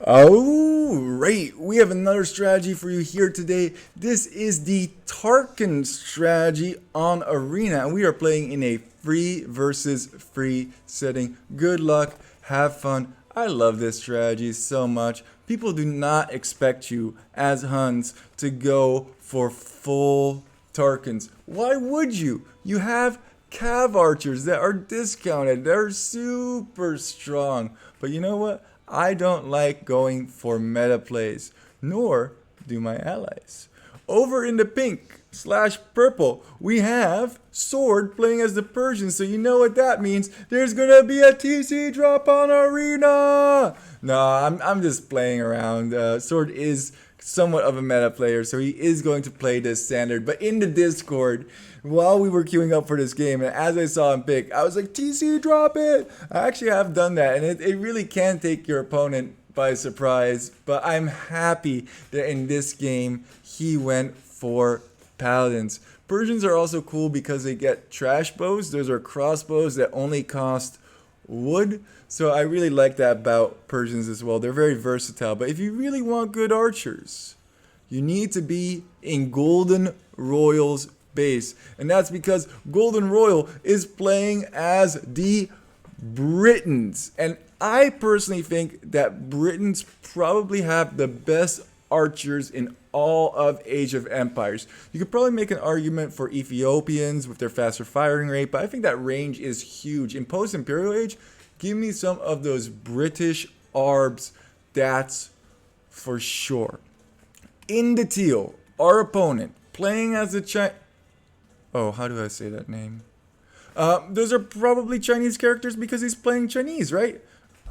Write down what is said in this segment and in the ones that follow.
Alright, we have another strategy for you here today. This is the Tarken strategy on Arena, and we are playing in a free versus free setting. Good luck, have fun. I love this strategy so much. People do not expect you as Huns to go for full Tarkens. Why would you? You have Cav archers that are discounted. They're super strong. But you know what? I don't like going for meta plays, nor do my allies. Over in the pink/purple, we have Sword playing as the Persian, so you know what that means. There's gonna be a TC drop on Arena! No, I'm just playing around. Sword is somewhat of a meta player, so he is going to play this standard. But in the Discord, while we were queuing up for this game, and as I saw him pick, I was like, TC, drop it! I actually have done that, and it really can take your opponent by surprise. But I'm happy that in this game, he went for Paladins. Persians are also cool because they get trash bows. Those are crossbows that only cost wood. So I really like that about Persians as well. They're very versatile. But if you really want good archers, you need to be in Golden Royal's base. And that's because Golden Royal is playing as the Britons. And I personally think that Britons probably have the best archers in all of Age of Empires. You could probably make an argument for Ethiopians with their faster firing rate, but I think that range is huge. In post-Imperial Age, give me some of those British Arbs, that's for sure. In the teal, our opponent, playing as a Oh, how do I say that name? Those are probably Chinese characters because he's playing Chinese, right?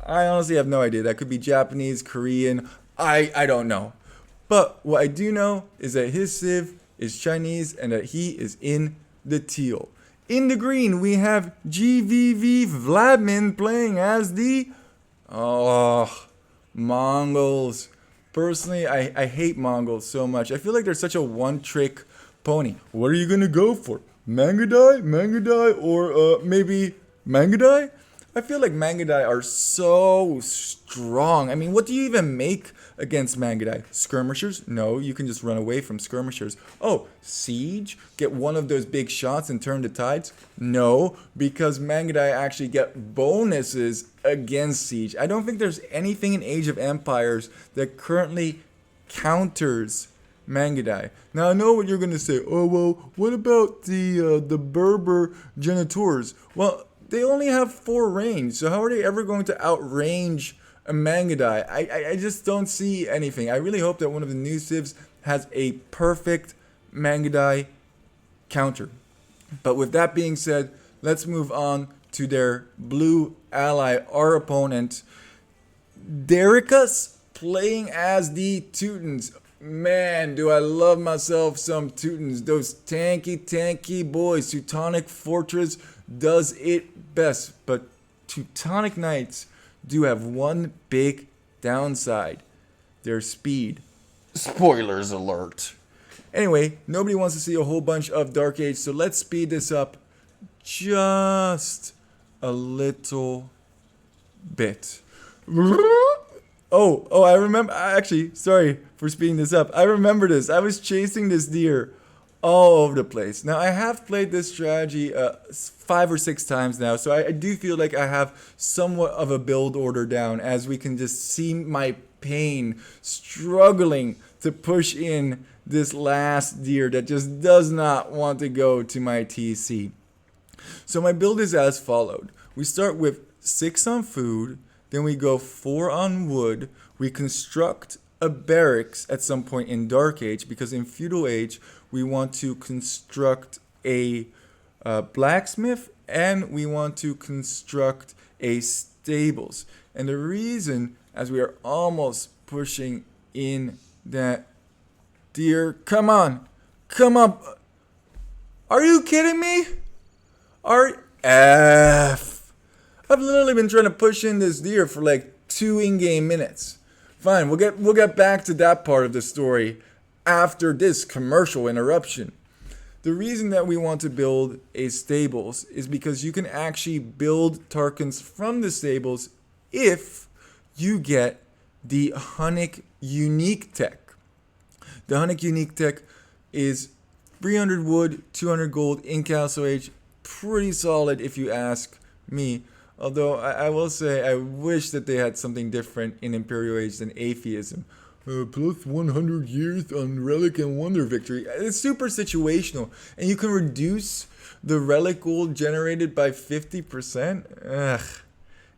I honestly have no idea. That could be Japanese, Korean, I don't know. But what I do know is that his civ is Chinese and that he is in the teal. In the green, we have GVV Vladmin playing as the Mongols. Personally, I hate Mongols so much. I feel like they're such a one-trick pony. What are you gonna go for? Mangadai, or maybe Mangadai? I feel like Mangadai are so strong. I mean, what do you even make against Mangadai? Skirmishers? No, you can just run away from skirmishers. Oh, siege? Get one of those big shots and turn the tides? No, because Mangadai actually get bonuses against siege. I don't think there's anything in Age of Empires that currently counters Mangadai. Now I know what you're gonna say. Oh well, what about the Berber Genitors? Well, they only have 4 range, so how are they ever going to outrange a Mangadai? I just don't see anything. I really hope that one of the new civs has a perfect Mangadai counter. But with that being said, let's move on to their blue ally, our opponent, Dericus, playing as the Teutons. Man, do I love myself some Teutons. Those tanky boys. Teutonic Fortress does it best. But Teutonic Knights do have one big downside. Their speed. Spoilers alert. Anyway, nobody wants to see a whole bunch of Dark Age, so let's speed this up just a little bit. Oh, I remember. Actually, sorry for speeding this up. I remember this. I was chasing this deer all over the place. Now, I have played this strategy 5 or 6 times now, so I do feel like I have somewhat of a build order down, as we can just see my pain struggling to push in this last deer that just does not want to go to my TC. So my build is as followed. We start with 6 on food, then we go 4 on wood. We construct a barracks at some point in Dark Age, because in Feudal Age we want to construct a blacksmith and we want to construct a stables. And the reason, as we are almost pushing in that deer, come on, are you kidding me? I've literally been trying to push in this deer for like 2 in-game minutes. Fine, we'll get back to that part of the story after this commercial interruption. The reason that we want to build a stables is because you can actually build Tarkens from the stables if you get the Hunnic Unique Tech. The Hunnic Unique Tech is 300 wood, 200 gold in Castle Age. Pretty solid if you ask me. Although I will say I wish that they had something different in Imperial Age than atheism. Plus 100 years on Relic and Wonder Victory. It's super situational. And you can reduce the Relic gold generated by 50%. Ugh.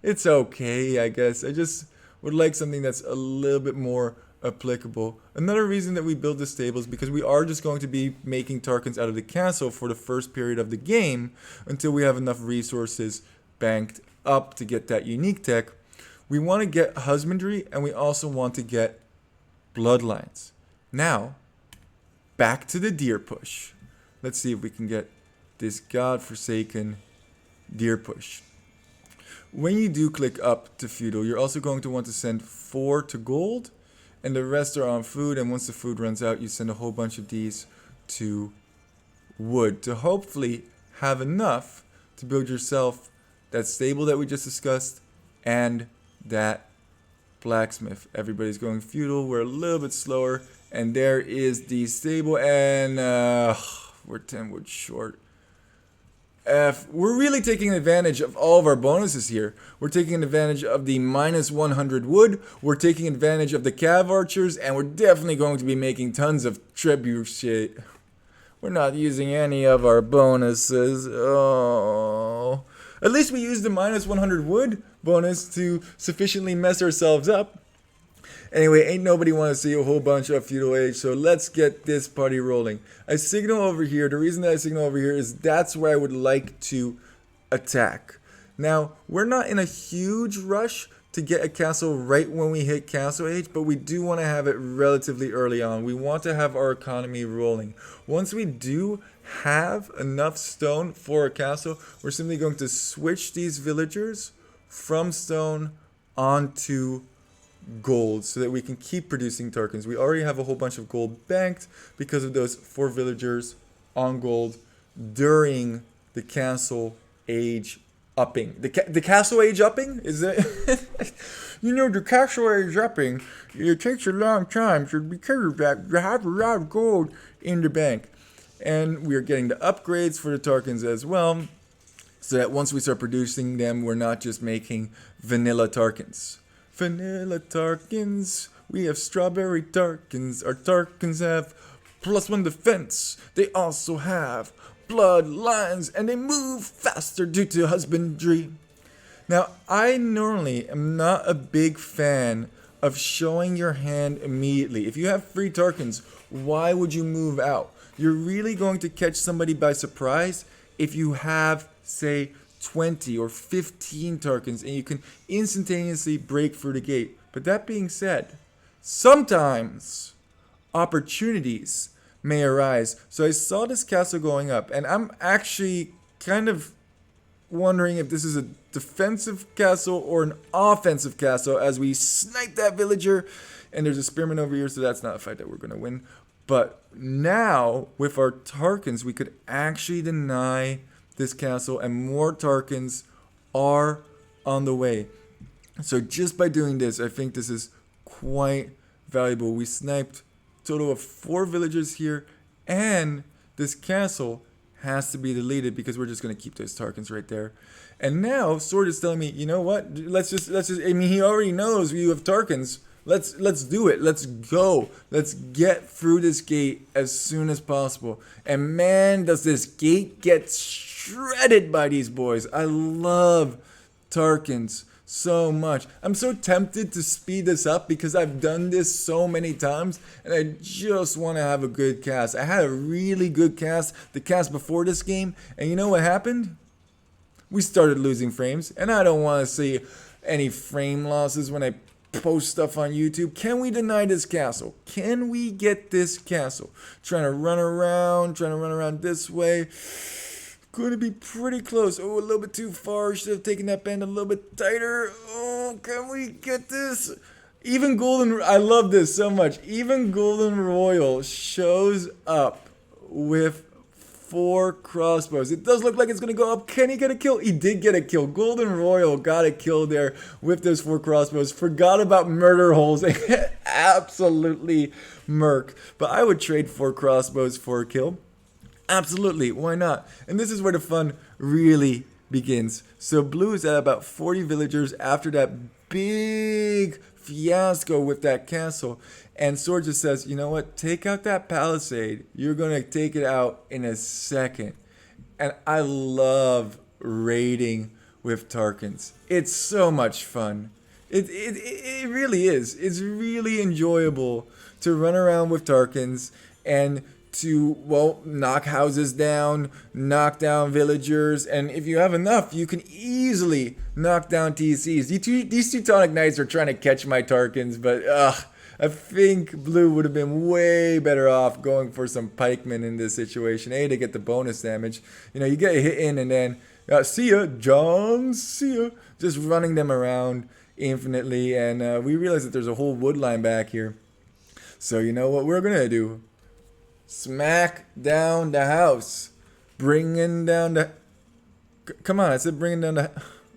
It's okay, I guess. I just would like something that's a little bit more applicable. Another reason that we build this stable is because we are just going to be making Tarkens out of the castle for the first period of the game until we have enough resources banked up to get that unique tech. We want to get husbandry, and we also want to get bloodlines. Now, back to the deer push. Let's see if we can get this godforsaken deer push. When you do click up to feudal, you're also going to want to send 4 to gold, and the rest are on food. And once the food runs out, you send a whole bunch of these to wood to hopefully have enough to build yourself that stable that we just discussed and that blacksmith. Everybody's going feudal. We're a little bit slower, and there is the stable, and we're 10 wood short. We're really taking advantage of all of our bonuses here. We're taking advantage of the minus 100 wood. We're taking advantage of the cav archers, and we're definitely going to be making tons of trebuchet. We're not using any of our bonuses. Oh. At least we used the minus 100 wood bonus to sufficiently mess ourselves up. Anyway, ain't nobody want to see a whole bunch of feudal age, so let's get this party rolling. I signal over here. The reason that I signal over here is that's where I would like to attack. Now, we're not in a huge rush to get a castle right when we hit castle age, but we do want to have it relatively early on. We want to have our economy rolling. Once we do have enough stone for a castle, we're simply going to switch these villagers from stone onto gold so that we can keep producing Tarkens. We already have a whole bunch of gold banked because of those 4 villagers on gold during the castle age upping. The castle age upping? Is it? You know, the castle age upping, it takes a long time, so because of that, you have a lot of gold in the bank. And we are getting the upgrades for the Tarkens as well, so that once we start producing them, we're not just making vanilla Tarkens. Vanilla Tarkens, we have strawberry Tarkens. Our Tarkens have +1 defense. They also have bloodlines, and they move faster due to husbandry. Now, I normally am not a big fan of showing your hand immediately. If you have free Tarkens, why would you move out? You're really going to catch somebody by surprise if you have, say, 20 or 15 Tarkens and you can instantaneously break through the gate. But that being said, sometimes opportunities may arise. So I saw this castle going up, and I'm actually kind of wondering if this is a defensive castle or an offensive castle as we snipe that villager. And there's a spearman over here, so that's not a fight that we're going to win. But now, with our Tarkens, we could actually deny this castle, and more Tarkens are on the way. So just by doing this, I think this is quite valuable. We sniped a total of 4 villagers here, and this castle has to be deleted because we're just going to keep those Tarkens right there. And now Sword is telling me, you know what? Let's just I mean, he already knows you have Tarkens. Let's do it. Let's go. Let's get through this gate as soon as possible. And man, does this gate get shredded by these boys. I love Tarkens so much. I'm so tempted to speed this up because I've done this so many times and I just want to have a good cast. I had a really good cast, the cast before this game, and you know what happened? We started losing frames, and I don't want to see any frame losses when I post stuff on YouTube. Can we deny this castle? Can we get this castle? Trying to run around this way. Going to be pretty close. Oh, a little bit too far. Should have taken that band a little bit tighter. Oh, can we get this? Even Golden, I love this so much. Even Golden Royal shows up with 4 crossbows. It does look like it's going to go up. Can he get a kill? He did get a kill. Golden Royal got a kill there with those 4 crossbows. Forgot about murder holes. Absolutely murk. But I would trade 4 crossbows for a kill. Absolutely. Why not? And this is where the fun really begins. So blue is at about 40 villagers after that big fiasco with that castle. And Sword just says, you know what? Take out that palisade. You're going to take it out in a second. And I love raiding with Tarkens. It's so much fun. It really is. It's really enjoyable to run around with Tarkens and to, well, knock houses down, knock down villagers, and if you have enough, you can easily knock down TCs. These Teutonic Knights are trying to catch my Tarkens, but I think blue would have been way better off going for some pikemen in this situation. A, to get the bonus damage. You know, you get a hit in and then, see ya, John, see ya. Just running them around infinitely, and we realize that there's a whole wood line back here. So you know what we're going to do? Smack down the house. Bringing down the... Come on, I said bringing down the...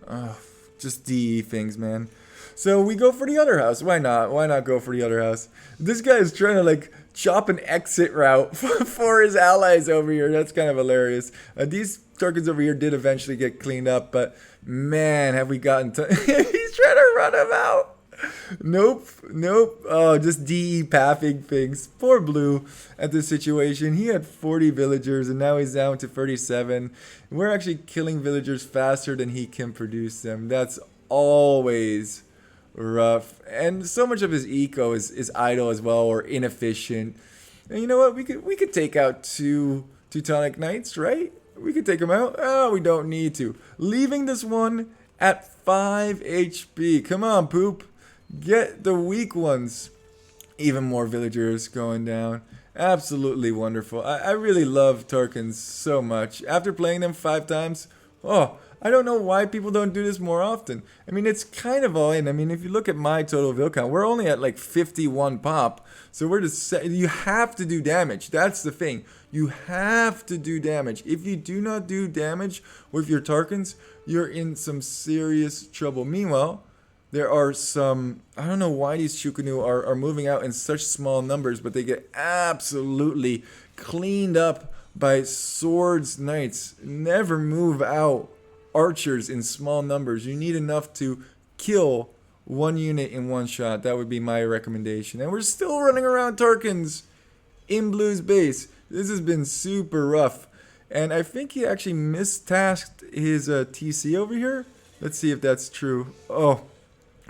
Oh, just DE things, man. So we go for the other house. Why not? Why not go for the other house? This guy is trying to like chop an exit route for his allies over here. That's kind of hilarious. These Tarkens over here did eventually get cleaned up, but man, have we gotten to... He's trying to run him out. Nope. Oh, just DE pathing things. Poor Blue at this situation. He had 40 villagers and now he's down to 37. We're actually killing villagers faster than he can produce them. That's always rough. And so much of his eco is idle as well, or inefficient. And you know what? We could take out 2 Teutonic Knights, right? We could take them out. Oh, we don't need to. Leaving this one at 5 HP. Come on, Poop. Get the weak ones. Even more villagers going down. Absolutely wonderful. I really love Tarkens so much. After playing them 5 times, oh, I don't know why people don't do this more often. I mean, it's kind of all in. I mean, if you look at my total vill count, we're only at like 51 pop. So we're just, you have to do damage. That's the thing. You have to do damage. If you do not do damage with your Tarkens, you're in some serious trouble. Meanwhile, there are some, I don't know why these Chukunu are moving out in such small numbers, but they get absolutely cleaned up by Swords Knights. Never move out archers in small numbers. You need enough to kill 1 unit in 1 shot. That would be my recommendation. And we're still running around Tarkens in Blue's base. This has been super rough. And I think he actually mistasked his TC over here. Let's see if that's true. Oh.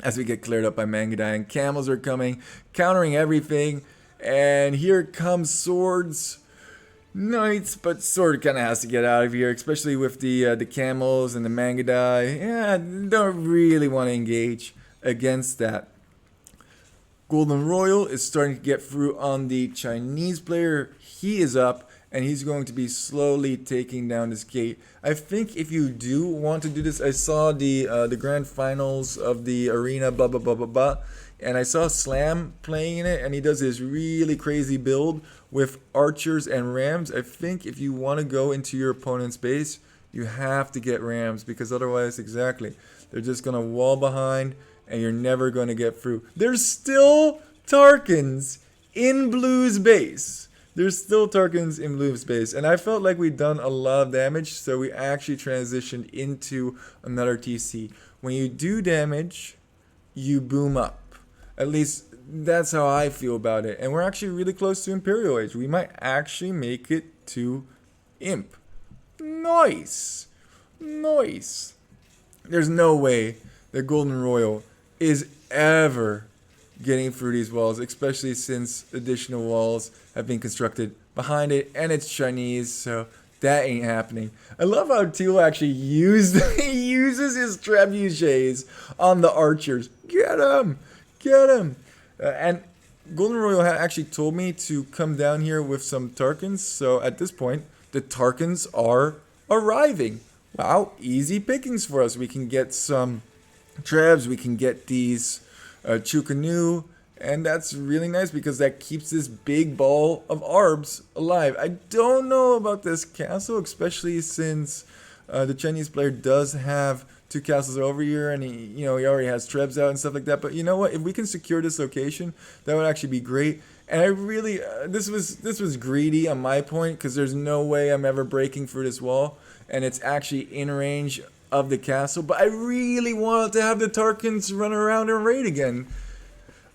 As we get cleared up by Mangadai, and camels are coming, countering everything. And here comes Swords Knights, but Sword kind of has to get out of here, especially with the camels and the Mangadai. Yeah, don't really want to engage against that. Golden Royal is starting to get through on the Chinese player. He is up, and he's going to be slowly taking down this gate. I think if you do want to do this, I saw the grand finals of the arena, blah, blah, blah, blah, blah, and I saw Slam playing in it, and he does this really crazy build with archers and rams. I think if you want to go into your opponent's base, you have to get rams, because otherwise, exactly, they're just going to wall behind, and you're never going to get through. There's still Tarkens in Blue's base. There's still Tarkens in Blue's base, and I felt like we'd done a lot of damage, so we actually transitioned into another TC. When you do damage, you boom up. At least that's how I feel about it. And we're actually really close to Imperial Age. We might actually make it to Imp. Nice. Nice. There's no way that Golden Royal is ever getting through these walls, especially since additional walls have been constructed behind it, and it's Chinese, so that ain't happening. I love how Teal actually uses his trebuchets on the archers. Get him! Get him! And Golden Royal actually told me to come down here with some Tarkens, so at this point, the Tarkens are arriving. Wow, easy pickings for us. We can get some Trebs, we can get these Chukanu, And that's really nice because that keeps this big ball of arbs alive. I don't know about this castle, especially since the Chinese player does have two castles over here, and he already has trebs out and stuff like that. But you know what? If we can secure this location, that would actually be great. And I really, this was greedy on my point because there's no way I'm ever breaking through this wall, and it's actually in range of the castle. But I really wanted to have the Tarkens run around and raid again.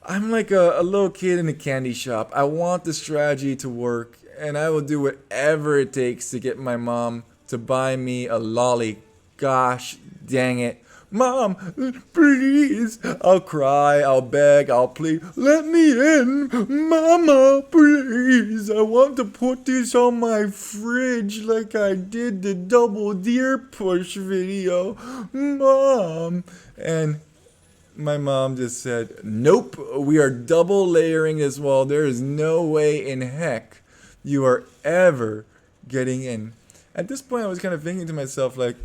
I'm like a little kid in a candy shop. I want the strategy to work, and I will do whatever it takes to get my mom to buy me a lolly. Gosh dang it. Mom, please. I'll cry, I'll beg, I'll plead. Let me in. Mama, please. I want to put this on my fridge like I did the double deer push video. Mom. And my mom just said, nope, we are double layering this wall. There is no way in heck you are ever getting in. At this point, I was kind of thinking to myself, like,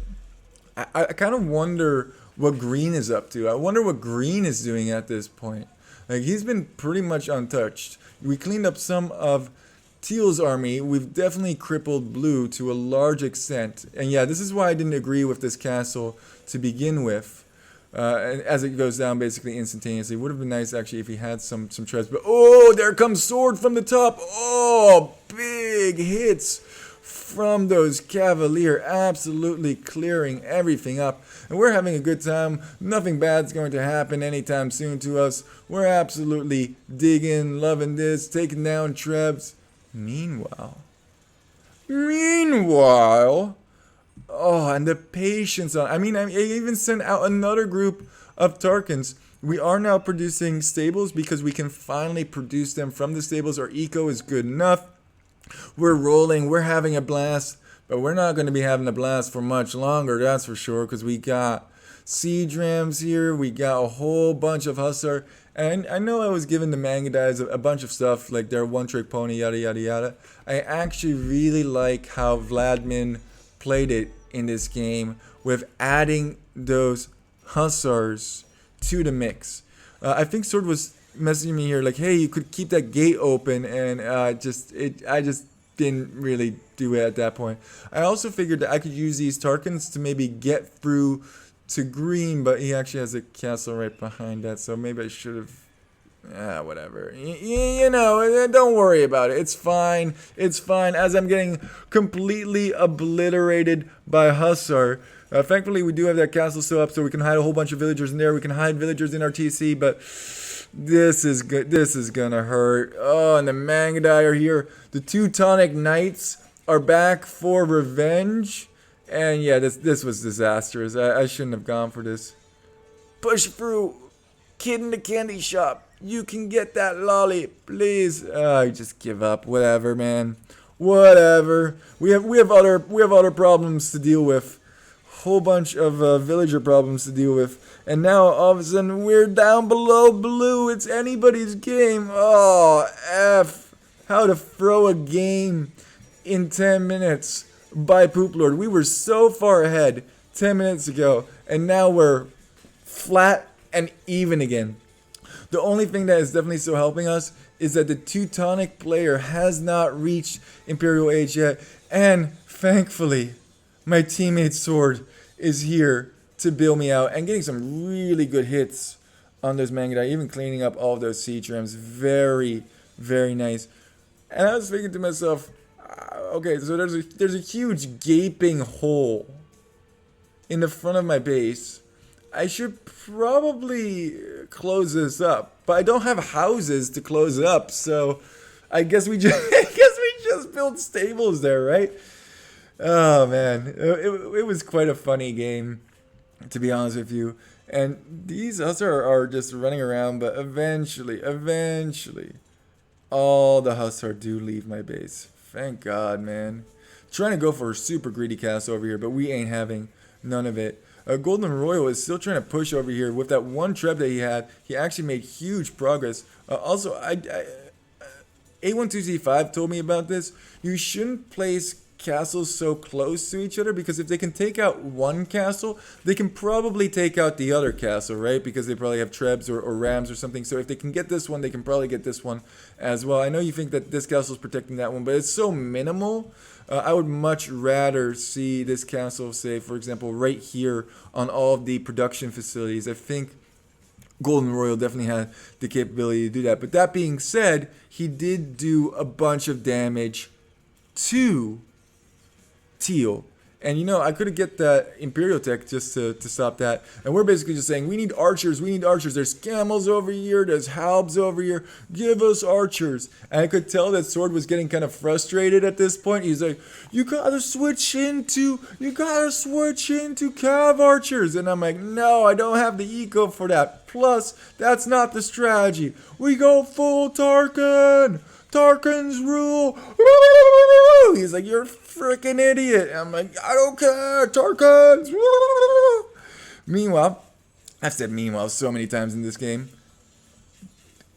I kind of wonder what Green is up to. I wonder what Green is doing at this point. Like, he's been pretty much untouched. We cleaned up some of Teal's army. We've definitely crippled Blue to a large extent. And yeah, this is why I didn't agree with this castle to begin with. As it goes down basically instantaneously. It would have been nice actually if he had some treads. But oh, there comes sword from the top. Oh, big hits from those Cavalier, absolutely clearing everything up. And we're having a good time. Nothing bad's going to happen anytime soon to us. We're absolutely digging, loving this, taking down trebs. Meanwhile, oh, and the patience on. I mean, I even sent out another group of Tarkens. We are now producing stables because we can finally produce them from the stables. Our eco is good enough. We're rolling. We're having a blast. But we're not going to be having a blast for much longer, that's for sure, because we got siege rams here. We got a whole bunch of hussar. And I know I was giving the manga guys a bunch of stuff, like their one-trick pony, yada, yada, yada. I actually really like how Vladmin played it in this game with adding those hussars to the mix. I think Sword was messaging me here like, hey, you could keep that gate open, and I just didn't really do it at that point. I also figured that I could use these Tarkens to maybe get through to Green, but he actually has a castle right behind that, so maybe I should have whatever. Don't worry about it. It's fine. It's fine. As I'm getting completely obliterated by Hussar. Thankfully, we do have that castle still up, so we can hide a whole bunch of villagers in there. We can hide villagers in our TC, but this is good. This is gonna hurt. Oh, and the Mangadai are here. The Teutonic Knights are back for revenge. And yeah, this was disastrous. I shouldn't have gone for this. Push through. Kid in the candy shop. You can get that lolly, please. I just give up. Whatever, man. Whatever. We have other problems to deal with. Whole bunch of villager problems to deal with. And now all of a sudden we're down below Blue. It's anybody's game. Oh, F. How to throw a game in 10 minutes by Poop Lord. We were so far ahead 10 minutes ago, and now we're flat and even again. The only thing that is definitely still helping us is that the Teutonic player has not reached Imperial Age yet, and thankfully my teammate Sword is here to bail me out and getting some really good hits on those Mangadai, even cleaning up all of those siege rams. Very, very nice. And I was thinking to myself, okay, so there's a huge gaping hole in the front of my base. I should probably close this up, but I don't have houses to close it up, so I guess we just built stables there, right? Oh man, it was quite a funny game, to be honest with you. And these Hussar are just running around, but eventually, all the Hussar do leave my base. Thank God, man. Trying to go for a super greedy castle over here, but we ain't having none of it. Golden Royal is still trying to push over here with that one treb that he had. He actually made huge progress. Also, A12C5 told me about this. You shouldn't place castles so close to each other, because if they can take out one castle, they can probably take out the other castle, right? Because they probably have trebs or rams or something. So if they can get this one, they can probably get this one as well. I know you think that this castle is protecting that one, but it's so minimal. I would much rather see this castle, say, for example, right here on all of the production facilities. I think Golden Royal definitely had the capability to do that. But that being said, he did do a bunch of damage to Teal. And you know, I could have get that Imperial Tech just to stop that. And we're basically just saying, we need archers, we need archers. There's camels over here, there's halbs over here. Give us archers. And I could tell that Sword was getting kind of frustrated at this point. He's like, you gotta switch into cav archers. And I'm like, no, I don't have the eco for that. Plus, that's not the strategy. We go full Tarken. Tarkens rule. He's like, you're a freaking idiot. I'm like, I don't care. Tarkens. Meanwhile, I've said meanwhile so many times in this game.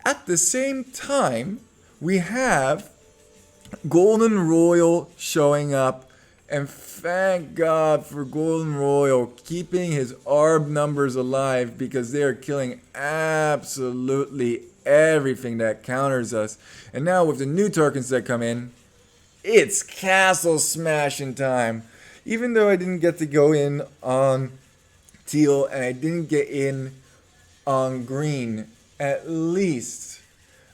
At the same time, we have Golden Royal showing up. And thank God for Golden Royal keeping his ARB numbers alive, because they are killing absolutely everything that counters us. And now with the new Tarkens that come in, it's castle smashing time. Even though I didn't get to go in on Teal and I didn't get in on green, at least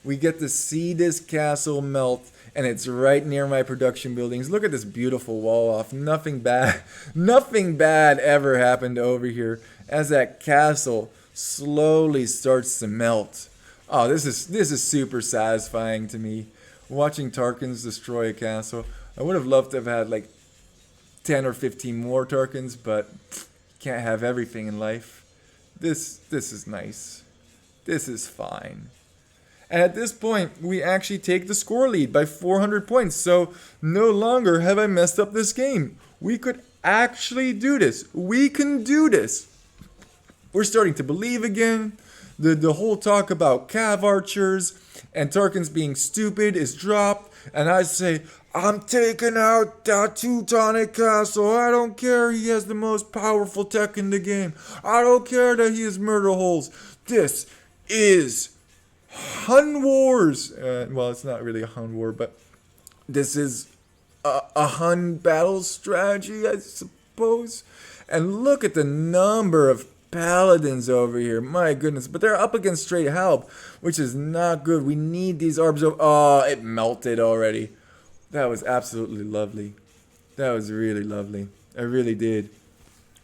we get to see this castle melt, and it's right near my production buildings. Look at this beautiful wall off. Nothing bad ever happened over here as that castle slowly starts to melt. Oh, this is super satisfying to me, watching Tarkens destroy a castle. I would have loved to have had like 10 or 15 more Tarkens, but can't have everything in life. This is nice. This is fine. And at this point, we actually take the score lead by 400 points. So no longer have I messed up this game. We could actually do this. We can do this. We're starting to believe again. The whole talk about cav archers and Tarkens being stupid is dropped. And I say, I'm taking out that Teutonic castle. I don't care he has the most powerful tech in the game. I don't care that he has murder holes. This is Hun Wars. Well, it's not really a Hun War, but this is a Hun battle strategy, I suppose. And look at the number of paladins over here. My goodness. But they're up against straight halb, which is not good. We need these arbs. Oh, it melted already. That was absolutely lovely. That was really lovely. I really did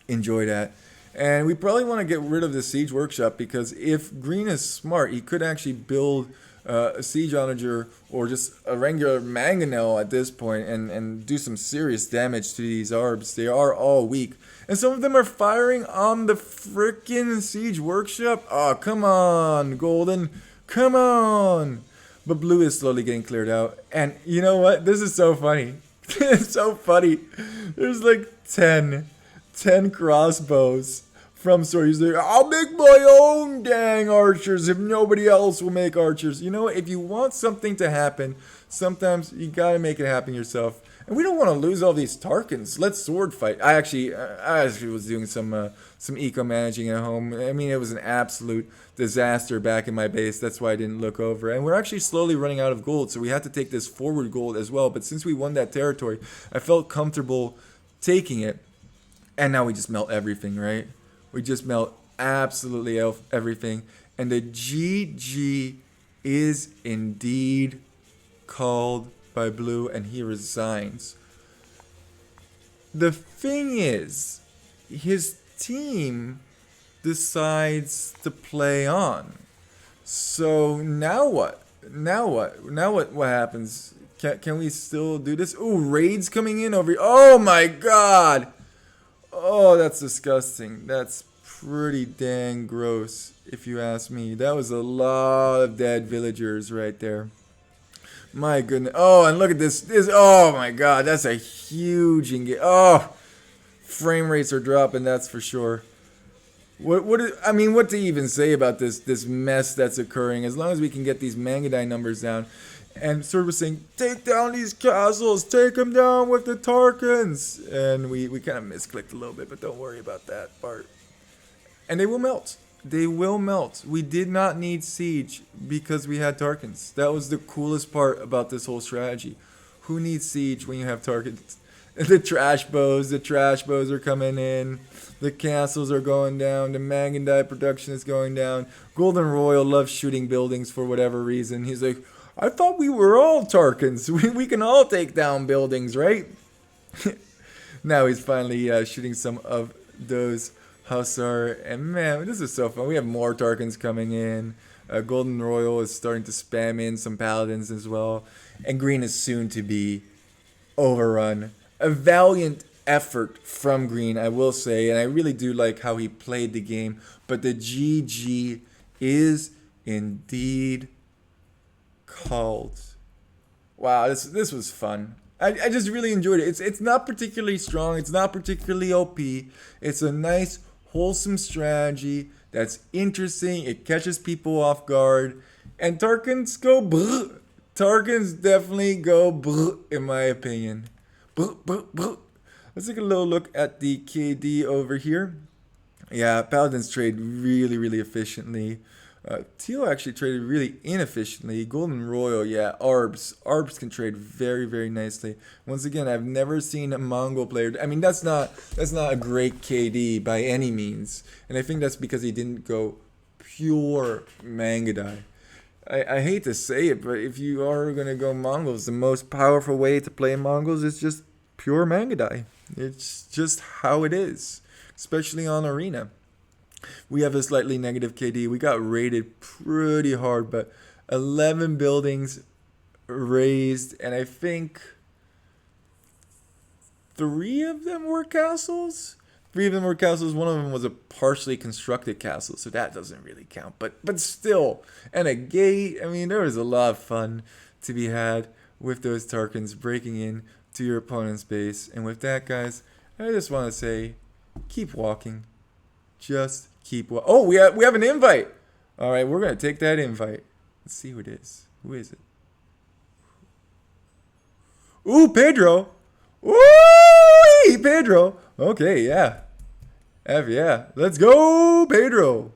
enjoy that. And we probably want to get rid of the siege workshop, because if green is smart, he could actually build a siege onager or just a regular mangonel at this point and do some serious damage to these arbs. They are all weak. And some of them are firing on the frickin' siege workshop. Oh, come on, Golden. Come on. But blue is slowly getting cleared out. And you know what? This is so funny. It's so funny. There's like 10 crossbows from Sword. He's like, I'll make my own dang archers if nobody else will make archers. You know what? If you want something to happen, sometimes you gotta make it happen yourself. And we don't want to lose all these Tarkens. Let's sword fight. I actually was doing some eco managing at home. I mean, it was an absolute disaster back in my base. That's why I didn't look over. And we're actually slowly running out of gold, so we had to take this forward gold as well. But since we won that territory, I felt comfortable taking it. And now we just melt everything, right? We just melt absolutely everything. And the GG is indeed called by blue, and he resigns. The thing is, his team decides to play on. So now what? What happens? Can we still do this? Ooh, raids coming in over here. Oh my god! Oh, that's disgusting. That's pretty dang gross, if you ask me. That was a lot of dead villagers right there. My goodness. Oh, and look at this. Oh my god, that's a huge engage. Oh, frame rates are dropping, that's for sure. What to even say about this mess that's occurring? As long as we can get these Mangadine numbers down. And Sword was saying, take down these castles, take them down with the Tarkens. And we kind of misclicked a little bit, but don't worry about that part. And they will melt. They will melt. We did not need siege because we had Tarkens. That was the coolest part about this whole strategy. Who needs siege when you have Tarkens? The trash bows are coming in. The castles are going down. The Mangandai production is going down. Golden Royal loves shooting buildings for whatever reason. He's like, I thought we were all Tarkens. We can all take down buildings, right? Now he's finally shooting some of those Hussar. And man, this is so fun. We have more Tarkens coming in. Golden Royal is starting to spam in some paladins as well. And green is soon to be overrun. A valiant effort from green, I will say. And I really do like how he played the game. But the GG is indeed called. Wow, this was fun. I just really enjoyed it. It's not particularly strong. It's not particularly OP. It's a nice, wholesome strategy that's interesting. It catches people off guard. And Tarkens go brr. Tarkens definitely go brr, in my opinion. Brr, brr, brr. Let's take a little look at the KD over here. Yeah, Paladins trade really, really efficiently. Teal actually traded really inefficiently. Golden Royal, yeah, Arbs. Arbs can trade very, very nicely. Once again, I've never seen a Mongol player. I mean, that's not a great KD by any means. And I think that's because he didn't go pure Mangandai. I hate to say it, but if you are going to go Mongols, the most powerful way to play Mongols is just pure Mangandai. It's just how it is, especially on Arena. We have a slightly negative KD. We got raided pretty hard, but 11 buildings raised, and I think 3 of them were castles. 3 of them were castles. One of them was a partially constructed castle, so that doesn't really count. But still, and a gate. I mean, there was a lot of fun to be had with those Tarkens breaking in to your opponent's base. And with that, guys, I just want to say, keep walking. Just keep walking. Oh, we have an invite. All right, we're going to take that invite. Let's see who it is. Who is it? Ooh, Pedro. Ooh, Pedro. Okay, yeah. Yeah. Let's go, Pedro.